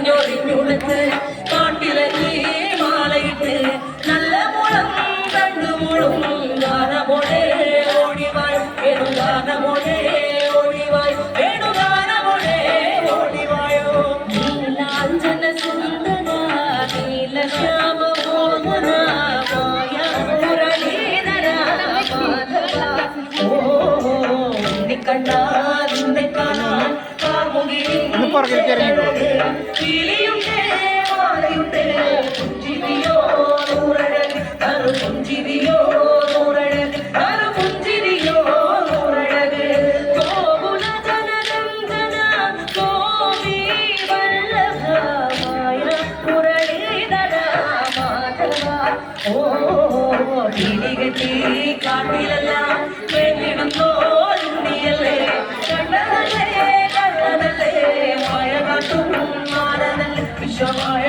ഞൊറിഞ്ഞുടുത്ത് കാട്ടിലങ്ങി മാലയിട്ട് നല്ല മുളം കണ്ടുമുളും ഗാനമോടെ ഓടിവായ് വേണുഗാനമോടെ ഓടിവായ് വേണുഗാനമോടെ ഓടിവായോ നീലാഞ്ജന സുന്ദര നീലശ്യാമ മോഹന മായ മുരളീധര മാധവ ഓ നിക്കണ്ട നിന്നെ കാണാൻ കിളിയുണ്ടേ മാലയുണ്ടേ പുഞ്ചിരിയോ നൂറഴക് തറു പുഞ്ചിരിയോ നൂറഴക് തറു പുഞ്ചിരിയോ നൂറഴക് ഗോകുല ജനരഞ്ജന ഗോപി വല്ലഭമായ മുരളീധര മാധവ ഓ കിളികെട്ടി കാട്ടിലെല്ലാം വേണ്ടിടുന്നോ ഉണ്ണിയല്ലേ കണ്ണനല്ലേ കണ്ണനല്ലേ മായ കാട്ടും മാനനല്ലേ വിശ്വമായ